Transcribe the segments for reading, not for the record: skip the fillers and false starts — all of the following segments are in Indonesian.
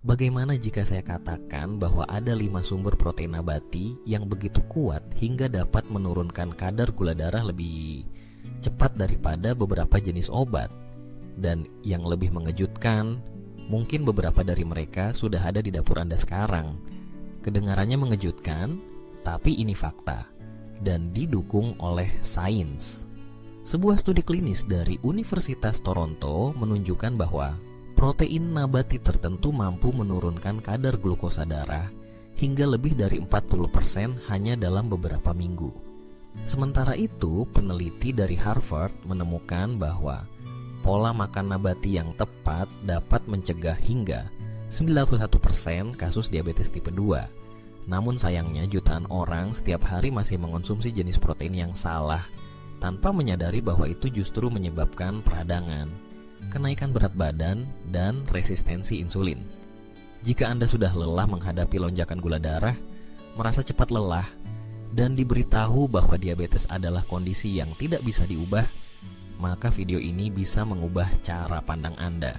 Bagaimana jika saya katakan bahwa ada 5 sumber protein nabati yang begitu kuat hingga dapat menurunkan kadar gula darah lebih cepat daripada beberapa jenis obat? Dan yang lebih mengejutkan, mungkin beberapa dari mereka sudah ada di dapur Anda sekarang. Kedengarannya mengejutkan, tapi ini fakta dan didukung oleh sains. Sebuah studi klinis dari Universitas Toronto menunjukkan bahwa protein nabati tertentu mampu menurunkan kadar glukosa darah hingga lebih dari 40% hanya dalam beberapa minggu. Sementara itu, peneliti dari Harvard menemukan bahwa pola makan nabati yang tepat dapat mencegah hingga 91% kasus diabetes tipe 2. Namun sayangnya jutaan orang setiap hari masih mengonsumsi jenis protein yang salah tanpa menyadari bahwa itu justru menyebabkan peradangan, kenaikan berat badan, dan resistensi insulin. Jika Anda sudah lelah menghadapi lonjakan gula darah, merasa cepat lelah, dan diberitahu bahwa diabetes adalah kondisi yang tidak bisa diubah, maka video ini bisa mengubah cara pandang Anda.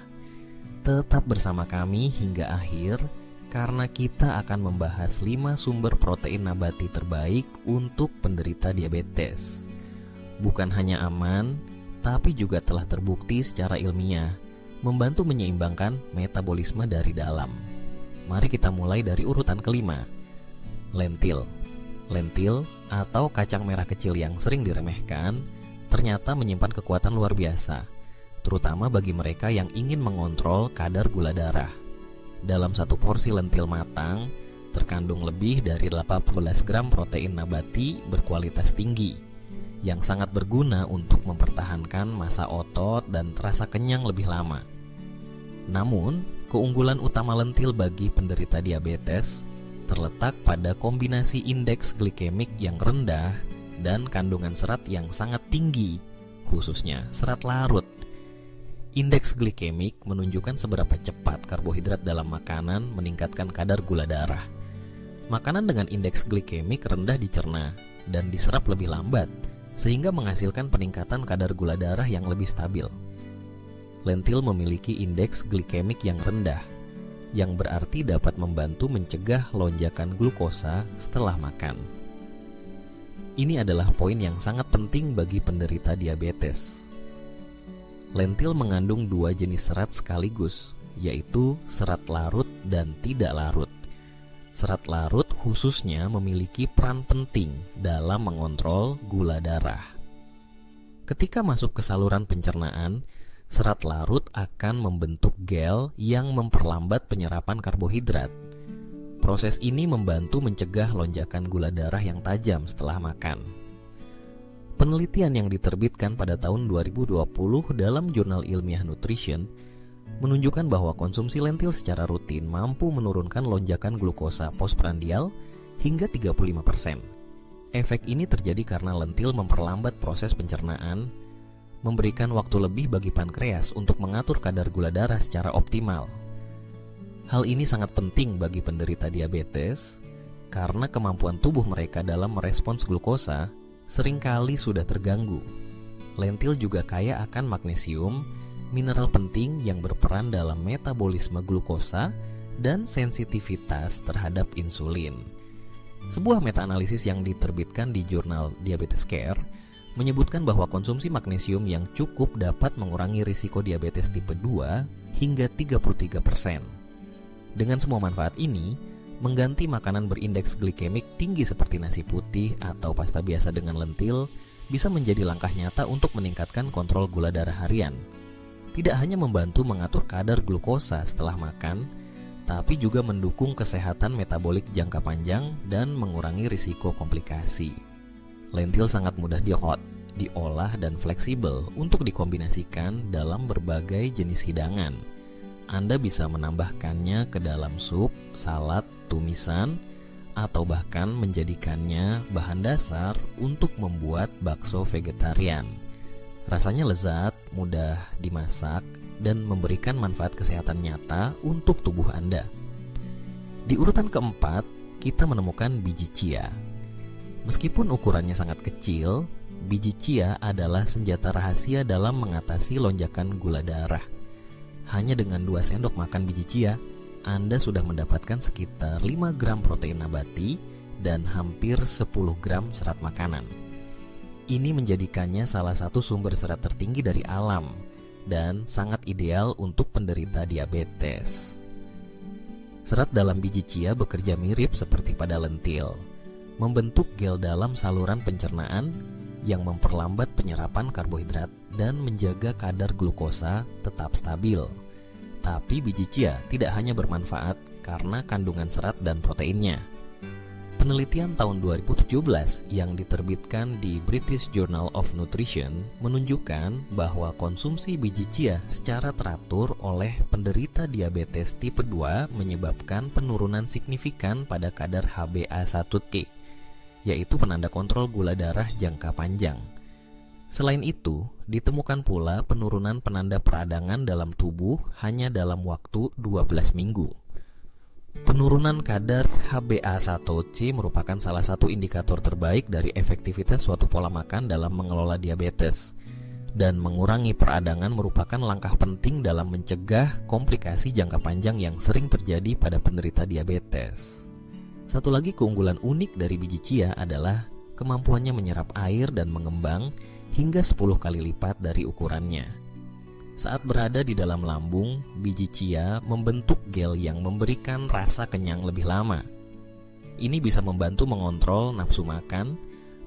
Tetap bersama kami hingga akhir, karena kita akan membahas 5 sumber protein nabati terbaik untuk penderita diabetes. Bukan hanya aman, tapi juga telah terbukti secara ilmiah membantu menyeimbangkan metabolisme dari dalam. Mari kita mulai dari urutan kelima. Lentil. Lentil atau kacang merah kecil yang sering diremehkan ternyata menyimpan kekuatan luar biasa, terutama bagi mereka yang ingin mengontrol kadar gula darah. Dalam satu porsi lentil matang terkandung lebih dari 18 gram protein nabati berkualitas tinggi yang sangat berguna untuk mempertahankan massa otot dan rasa kenyang lebih lama. Namun, keunggulan utama lentil bagi penderita diabetes terletak pada kombinasi indeks glikemik yang rendah dan kandungan serat yang sangat tinggi, khususnya serat larut. Indeks glikemik menunjukkan seberapa cepat karbohidrat dalam makanan meningkatkan kadar gula darah. Makanan dengan indeks glikemik rendah dicerna dan diserap lebih lambat, sehingga menghasilkan peningkatan kadar gula darah yang lebih stabil. Lentil memiliki indeks glikemik yang rendah, yang berarti dapat membantu mencegah lonjakan glukosa setelah makan. Ini adalah poin yang sangat penting bagi penderita diabetes. Lentil mengandung 2 jenis serat sekaligus, yaitu serat larut dan tidak larut. Serat larut khususnya memiliki peran penting dalam mengontrol gula darah. Ketika masuk ke saluran pencernaan, serat larut akan membentuk gel yang memperlambat penyerapan karbohidrat. Proses ini membantu mencegah lonjakan gula darah yang tajam setelah makan. Penelitian yang diterbitkan pada tahun 2020 dalam jurnal ilmiah Nutrition menunjukkan bahwa konsumsi lentil secara rutin mampu menurunkan lonjakan glukosa postprandial hingga 35%. Efek ini terjadi karena lentil memperlambat proses pencernaan, memberikan waktu lebih bagi pankreas untuk mengatur kadar gula darah secara optimal. Hal ini sangat penting bagi penderita diabetes karena kemampuan tubuh mereka dalam merespons glukosa seringkali sudah terganggu. Lentil juga kaya akan magnesium, mineral penting yang berperan dalam metabolisme glukosa dan sensitivitas terhadap insulin. Sebuah meta-analisis yang diterbitkan di jurnal Diabetes Care menyebutkan bahwa konsumsi magnesium yang cukup dapat mengurangi risiko diabetes tipe 2 hingga 33%. Dengan semua manfaat ini, mengganti makanan berindeks glikemik tinggi seperti nasi putih atau pasta biasa dengan lentil bisa menjadi langkah nyata untuk meningkatkan kontrol gula darah harian. Tidak hanya membantu mengatur kadar glukosa setelah makan, tapi juga mendukung kesehatan metabolik jangka panjang dan mengurangi risiko komplikasi. Lentil sangat mudah diolah dan fleksibel untuk dikombinasikan dalam berbagai jenis hidangan. Anda bisa menambahkannya ke dalam sup, salad, tumisan, atau bahkan menjadikannya bahan dasar untuk membuat bakso vegetarian. Rasanya lezat, mudah dimasak, dan memberikan manfaat kesehatan nyata untuk tubuh Anda. Di urutan keempat, kita menemukan biji chia. Meskipun ukurannya sangat kecil, biji chia adalah senjata rahasia dalam mengatasi lonjakan gula darah. Hanya dengan 2 sendok makan biji chia, Anda sudah mendapatkan sekitar 5 gram protein nabati dan hampir 10 gram serat makanan. Ini menjadikannya salah satu sumber serat tertinggi dari alam dan sangat ideal untuk penderita diabetes. Serat dalam biji chia bekerja mirip seperti pada lentil, membentuk gel dalam saluran pencernaan yang memperlambat penyerapan karbohidrat dan menjaga kadar glukosa tetap stabil. Tapi biji chia tidak hanya bermanfaat karena kandungan serat dan proteinnya. Penelitian tahun 2017 yang diterbitkan di British Journal of Nutrition menunjukkan bahwa konsumsi biji chia secara teratur oleh penderita diabetes tipe 2 menyebabkan penurunan signifikan pada kadar HbA1c, yaitu penanda kontrol gula darah jangka panjang. Selain itu, ditemukan pula penurunan penanda peradangan dalam tubuh hanya dalam waktu 12 minggu. Penurunan kadar HbA1c merupakan salah satu indikator terbaik dari efektivitas suatu pola makan dalam mengelola diabetes, dan mengurangi peradangan merupakan langkah penting dalam mencegah komplikasi jangka panjang yang sering terjadi pada penderita diabetes. Satu lagi keunggulan unik dari biji chia adalah kemampuannya menyerap air dan mengembang hingga 10 kali lipat dari ukurannya. Saat berada di dalam lambung, biji chia membentuk gel yang memberikan rasa kenyang lebih lama. Ini bisa membantu mengontrol nafsu makan,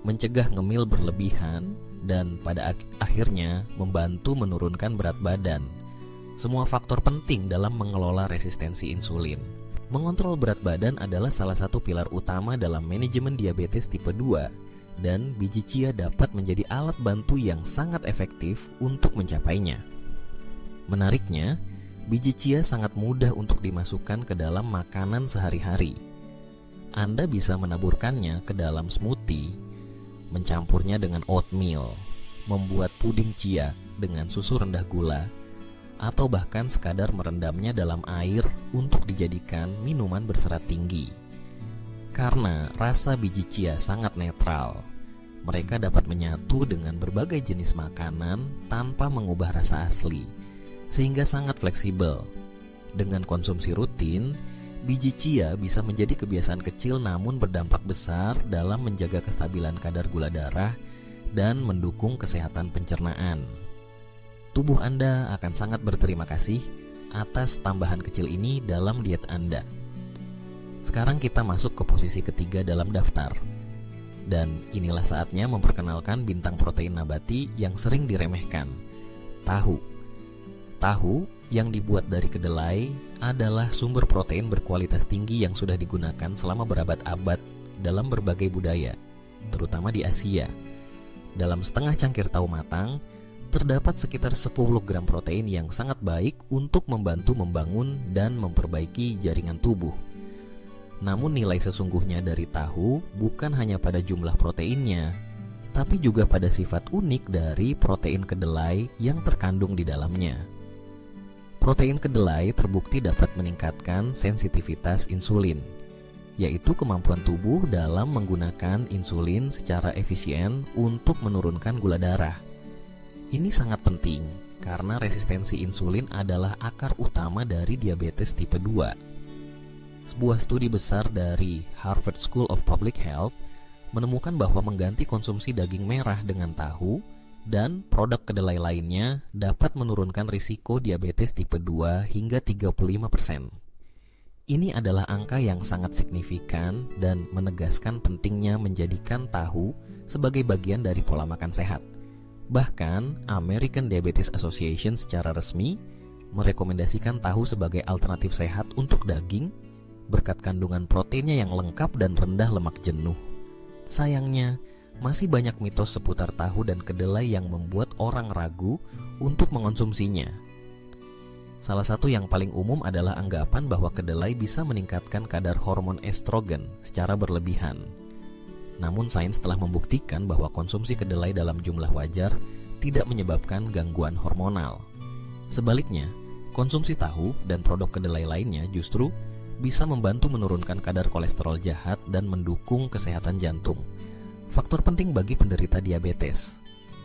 mencegah ngemil berlebihan, dan pada akhirnya membantu menurunkan berat badan. Semua faktor penting dalam mengelola resistensi insulin. Mengontrol berat badan adalah salah satu pilar utama dalam manajemen diabetes tipe 2, dan biji chia dapat menjadi alat bantu yang sangat efektif untuk mencapainya. Menariknya, biji chia sangat mudah untuk dimasukkan ke dalam makanan sehari-hari. Anda bisa menaburkannya ke dalam smoothie, mencampurnya dengan oatmeal, membuat puding chia dengan susu rendah gula, atau bahkan sekadar merendamnya dalam air untuk dijadikan minuman berserat tinggi. Karena rasa biji chia sangat netral, mereka dapat menyatu dengan berbagai jenis makanan tanpa mengubah rasa asli, sehingga sangat fleksibel. Dengan konsumsi rutin, biji chia bisa menjadi kebiasaan kecil namun berdampak besar dalam menjaga kestabilan kadar gula darah dan mendukung kesehatan pencernaan. Tubuh Anda akan sangat berterima kasih atas tambahan kecil ini dalam diet Anda. Sekarang kita masuk ke posisi ketiga dalam daftar. Dan inilah saatnya memperkenalkan bintang protein nabati yang sering diremehkan, tahu. Tahu yang dibuat dari kedelai adalah sumber protein berkualitas tinggi yang sudah digunakan selama berabad-abad dalam berbagai budaya, terutama di Asia. Dalam setengah cangkir tahu matang, terdapat sekitar 10 gram protein yang sangat baik untuk membantu membangun dan memperbaiki jaringan tubuh. Namun nilai sesungguhnya dari tahu bukan hanya pada jumlah proteinnya, tapi juga pada sifat unik dari protein kedelai yang terkandung di dalamnya. Protein kedelai terbukti dapat meningkatkan sensitivitas insulin, yaitu kemampuan tubuh dalam menggunakan insulin secara efisien untuk menurunkan gula darah. Ini sangat penting karena resistensi insulin adalah akar utama dari diabetes tipe 2. Sebuah studi besar dari Harvard School of Public Health menemukan bahwa mengganti konsumsi daging merah dengan tahu dan produk kedelai lainnya dapat menurunkan risiko diabetes tipe 2 hingga 35%. Ini adalah angka yang sangat signifikan dan menegaskan pentingnya menjadikan tahu sebagai bagian dari pola makan sehat. Bahkan, American Diabetes Association secara resmi merekomendasikan tahu sebagai alternatif sehat untuk daging berkat kandungan proteinnya yang lengkap dan rendah lemak jenuh. Sayangnya, masih banyak mitos seputar tahu dan kedelai yang membuat orang ragu untuk mengonsumsinya. Salah satu yang paling umum adalah anggapan bahwa kedelai bisa meningkatkan kadar hormon estrogen secara berlebihan. Namun sains telah membuktikan bahwa konsumsi kedelai dalam jumlah wajar tidak menyebabkan gangguan hormonal. Sebaliknya, konsumsi tahu dan produk kedelai lainnya justru bisa membantu menurunkan kadar kolesterol jahat dan mendukung kesehatan jantung. Faktor penting bagi penderita diabetes.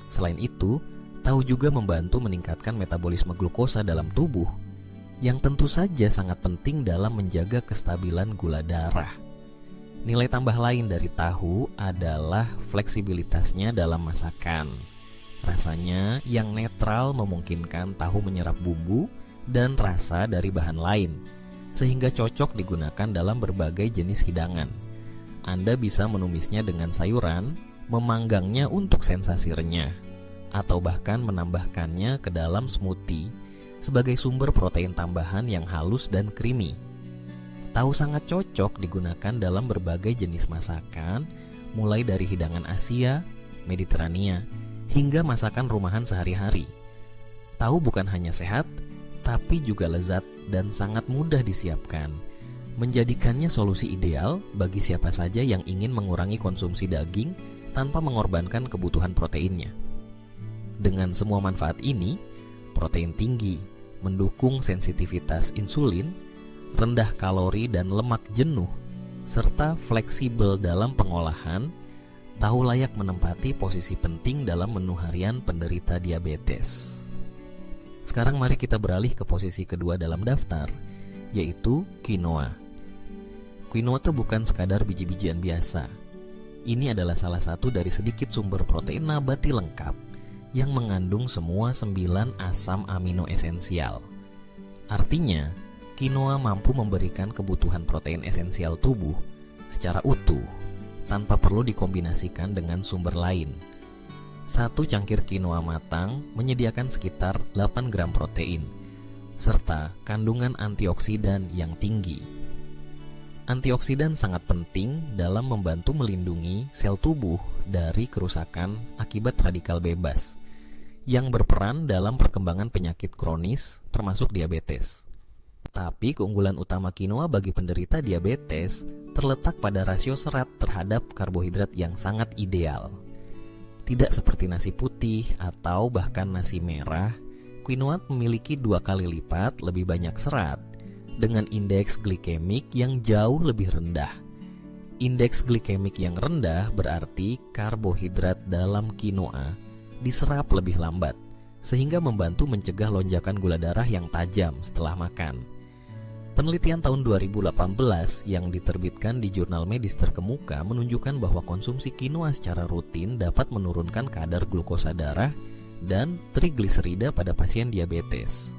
Selain itu, tahu juga membantu meningkatkan metabolisme glukosa dalam tubuh. yang tentu saja sangat penting dalam menjaga kestabilan gula darah. Nilai tambah lain dari tahu adalah fleksibilitasnya dalam masakan. Rasanya yang netral memungkinkan tahu menyerap bumbu dan rasa dari bahan lain, sehingga cocok digunakan dalam berbagai jenis hidangan. Anda bisa menumisnya dengan sayuran, memanggangnya untuk sensasi renyah, atau bahkan menambahkannya ke dalam smoothie sebagai sumber protein tambahan yang halus dan creamy. Tahu sangat cocok digunakan dalam berbagai jenis masakan, mulai dari hidangan Asia, Mediterania, hingga masakan rumahan sehari-hari. Tahu bukan hanya sehat, tapi juga lezat dan sangat mudah disiapkan, menjadikannya solusi ideal bagi siapa saja yang ingin mengurangi konsumsi daging tanpa mengorbankan kebutuhan proteinnya. Dengan semua manfaat ini, protein tinggi, mendukung sensitivitas insulin, rendah kalori dan lemak jenuh, serta fleksibel dalam pengolahan, tahu layak menempati posisi penting dalam menu harian penderita diabetes. Sekarang mari kita beralih ke posisi kedua dalam daftar, yaitu quinoa. Quinoa itu bukan sekadar biji-bijian biasa. Ini adalah salah satu dari sedikit sumber protein nabati lengkap yang mengandung semua 9 asam amino esensial. Artinya, quinoa mampu memberikan kebutuhan protein esensial tubuh secara utuh, tanpa perlu dikombinasikan dengan sumber lain. Satu cangkir quinoa matang menyediakan sekitar 8 gram protein, serta kandungan antioksidan yang tinggi. Antioksidan sangat penting dalam membantu melindungi sel tubuh dari kerusakan akibat radikal bebas, yang berperan dalam perkembangan penyakit kronis termasuk diabetes. Tapi keunggulan utama quinoa bagi penderita diabetes terletak pada rasio serat terhadap karbohidrat yang sangat ideal. Tidak seperti nasi putih atau bahkan nasi merah, quinoa memiliki 2 kali lipat lebih banyak serat dengan indeks glikemik yang jauh lebih rendah. Indeks glikemik yang rendah berarti karbohidrat dalam quinoa diserap lebih lambat, sehingga membantu mencegah lonjakan gula darah yang tajam setelah makan. Penelitian tahun 2018 yang diterbitkan di jurnal medis terkemuka menunjukkan bahwa konsumsi quinoa secara rutin dapat menurunkan kadar glukosa darah dan trigliserida pada pasien diabetes.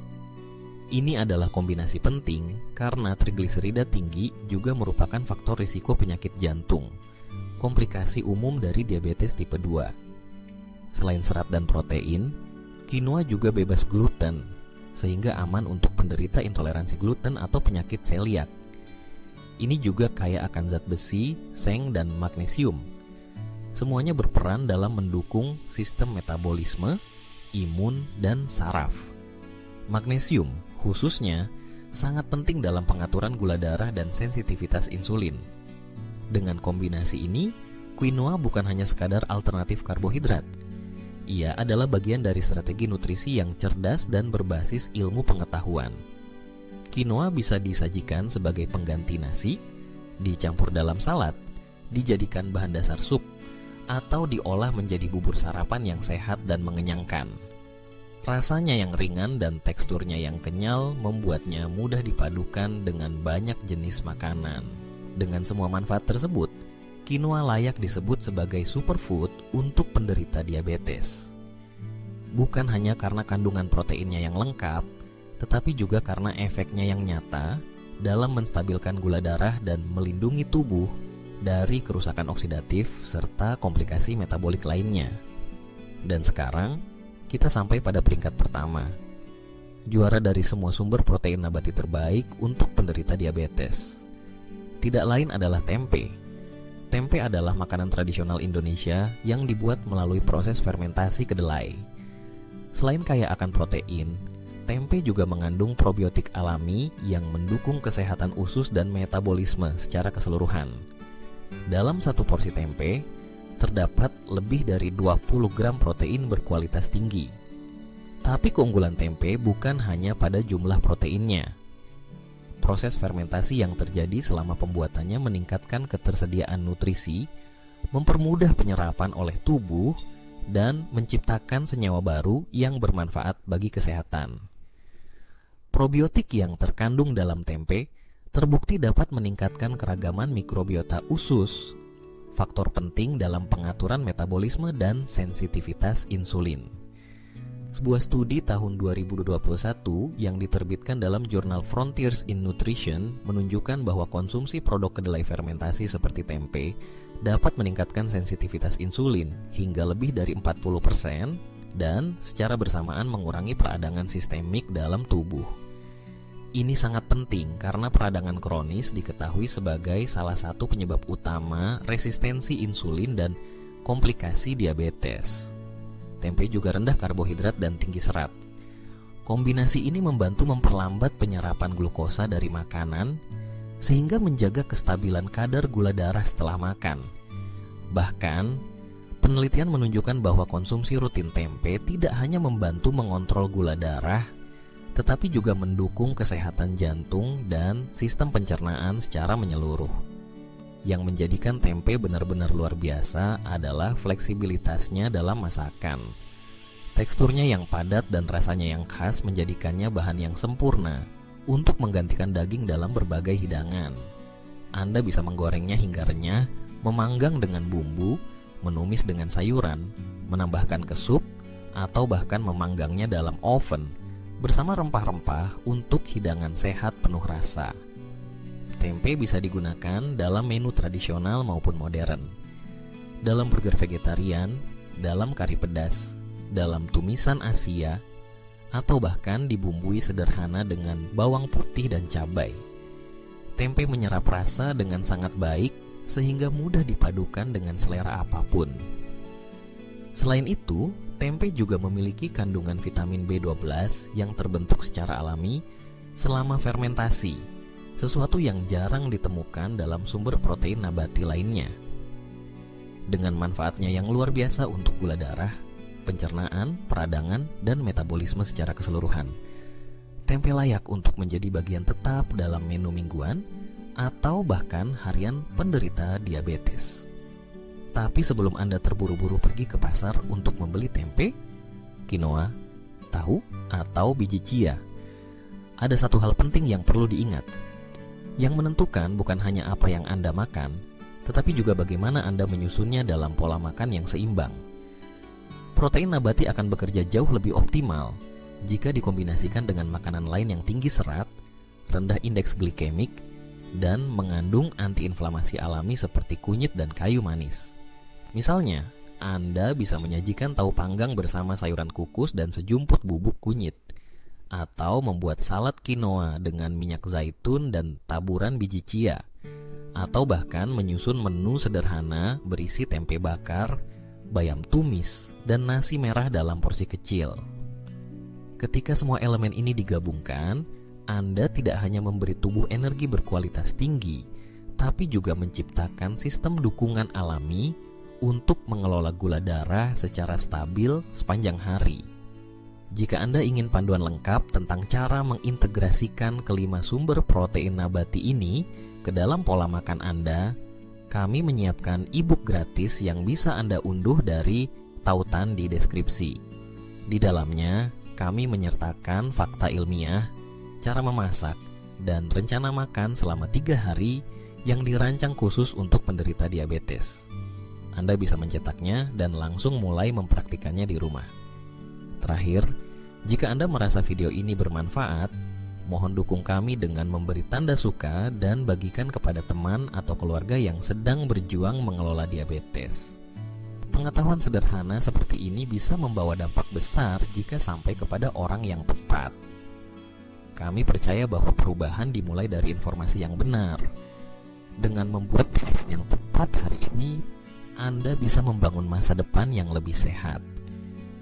Ini adalah kombinasi penting karena trigliserida tinggi juga merupakan faktor risiko penyakit jantung, komplikasi umum dari diabetes tipe 2. Selain serat dan protein, quinoa juga bebas gluten, sehingga aman untuk penderita intoleransi gluten atau penyakit celiak. Ini juga kaya akan zat besi, seng, dan magnesium. Semuanya berperan dalam mendukung sistem metabolisme, imun, dan saraf. Magnesium, khususnya, sangat penting dalam pengaturan gula darah dan sensitivitas insulin. Dengan kombinasi ini, quinoa bukan hanya sekadar alternatif karbohidrat. Ia adalah bagian dari strategi nutrisi yang cerdas dan berbasis ilmu pengetahuan. Quinoa bisa disajikan sebagai pengganti nasi, dicampur dalam salad, dijadikan bahan dasar sup, atau diolah menjadi bubur sarapan yang sehat dan mengenyangkan. Rasanya yang ringan dan teksturnya yang kenyal membuatnya mudah dipadukan dengan banyak jenis makanan. Dengan semua manfaat tersebut, quinoa layak disebut sebagai superfood untuk penderita diabetes. Bukan hanya karena kandungan proteinnya yang lengkap, tetapi juga karena efeknya yang nyata dalam menstabilkan gula darah dan melindungi tubuh dari kerusakan oksidatif serta komplikasi metabolik lainnya. Dan sekarang, kita sampai pada peringkat pertama. Juara dari semua sumber protein nabati terbaik untuk penderita diabetes. Tidak lain adalah tempe. Tempe adalah makanan tradisional Indonesia yang dibuat melalui proses fermentasi kedelai. Selain kaya akan protein, tempe juga mengandung probiotik alami yang mendukung kesehatan usus dan metabolisme secara keseluruhan. Dalam satu porsi tempe, terdapat lebih dari 20 gram protein berkualitas tinggi. Tapi keunggulan tempe bukan hanya pada jumlah proteinnya. Proses fermentasi yang terjadi selama pembuatannya meningkatkan ketersediaan nutrisi, mempermudah penyerapan oleh tubuh, dan menciptakan senyawa baru yang bermanfaat bagi kesehatan. Probiotik yang terkandung dalam tempe terbukti dapat meningkatkan keragaman mikrobiota usus, faktor penting dalam pengaturan metabolisme dan sensitivitas insulin. Sebuah studi tahun 2021 yang diterbitkan dalam jurnal Frontiers in Nutrition menunjukkan bahwa konsumsi produk kedelai fermentasi seperti tempe dapat meningkatkan sensitivitas insulin hingga lebih dari 40% dan secara bersamaan mengurangi peradangan sistemik dalam tubuh. Ini sangat penting karena peradangan kronis diketahui sebagai salah satu penyebab utama resistensi insulin dan komplikasi diabetes. Tempe juga rendah karbohidrat dan tinggi serat. Kombinasi ini membantu memperlambat penyerapan glukosa dari makanan sehingga menjaga kestabilan kadar gula darah setelah makan. Bahkan, penelitian menunjukkan bahwa konsumsi rutin tempe tidak hanya membantu mengontrol gula darah, tetapi juga mendukung kesehatan jantung dan sistem pencernaan secara menyeluruh. Yang menjadikan tempe benar-benar luar biasa adalah fleksibilitasnya dalam masakan. Teksturnya yang padat dan rasanya yang khas menjadikannya bahan yang sempurna untuk menggantikan daging dalam berbagai hidangan. Anda bisa menggorengnya hingga renyah, memanggang dengan bumbu, menumis dengan sayuran, menambahkan ke sup, atau bahkan memanggangnya dalam oven bersama rempah-rempah untuk hidangan sehat penuh rasa. Tempe bisa digunakan dalam menu tradisional maupun modern, dalam burger vegetarian, dalam kari pedas, dalam tumisan Asia, atau bahkan dibumbui sederhana dengan bawang putih dan cabai. Tempe menyerap rasa dengan sangat baik sehingga mudah dipadukan dengan selera apapun. Selain itu, tempe juga memiliki kandungan vitamin B12 yang terbentuk secara alami selama fermentasi, sesuatu yang jarang ditemukan dalam sumber protein nabati lainnya. Dengan manfaatnya yang luar biasa untuk gula darah, pencernaan, peradangan, dan metabolisme secara keseluruhan, tempe layak untuk menjadi bagian tetap dalam menu mingguan atau bahkan harian penderita diabetes. Tapi sebelum Anda terburu-buru pergi ke pasar untuk membeli tempe, quinoa, tahu, atau biji chia, ada satu hal penting yang perlu diingat. Yang menentukan bukan hanya apa yang Anda makan, tetapi juga bagaimana Anda menyusunnya dalam pola makan yang seimbang. Protein nabati akan bekerja jauh lebih optimal jika dikombinasikan dengan makanan lain yang tinggi serat, rendah indeks glikemik, dan mengandung antiinflamasi alami seperti kunyit dan kayu manis. Misalnya, Anda bisa menyajikan tahu panggang bersama sayuran kukus dan sejumput bubuk kunyit, atau membuat salad quinoa dengan minyak zaitun dan taburan biji chia, atau bahkan menyusun menu sederhana berisi tempe bakar, bayam tumis, dan nasi merah dalam porsi kecil. Ketika semua elemen ini digabungkan, Anda tidak hanya memberi tubuh energi berkualitas tinggi, tapi juga menciptakan sistem dukungan alami untuk mengelola gula darah secara stabil sepanjang hari. Jika Anda ingin panduan lengkap tentang cara mengintegrasikan kelima sumber protein nabati ini ke dalam pola makan Anda, kami menyiapkan e-book gratis yang bisa Anda unduh dari tautan di deskripsi. Di dalamnya, kami menyertakan fakta ilmiah, cara memasak, dan rencana makan selama 3 hari yang dirancang khusus untuk penderita diabetes. Anda bisa mencetaknya dan langsung mulai mempraktikannya di rumah. Terakhir, jika Anda merasa video ini bermanfaat, mohon dukung kami dengan memberi tanda suka dan bagikan kepada teman atau keluarga yang sedang berjuang mengelola diabetes. Pengetahuan sederhana seperti ini bisa membawa dampak besar jika sampai kepada orang yang tepat. Kami percaya bahwa perubahan dimulai dari informasi yang benar. Dengan membuat pilihan yang tepat hari ini, Anda bisa membangun masa depan yang lebih sehat.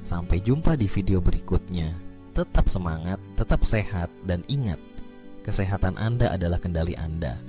Sampai jumpa di video berikutnya. Tetap semangat, tetap sehat, dan ingat, kesehatan Anda adalah kendali Anda.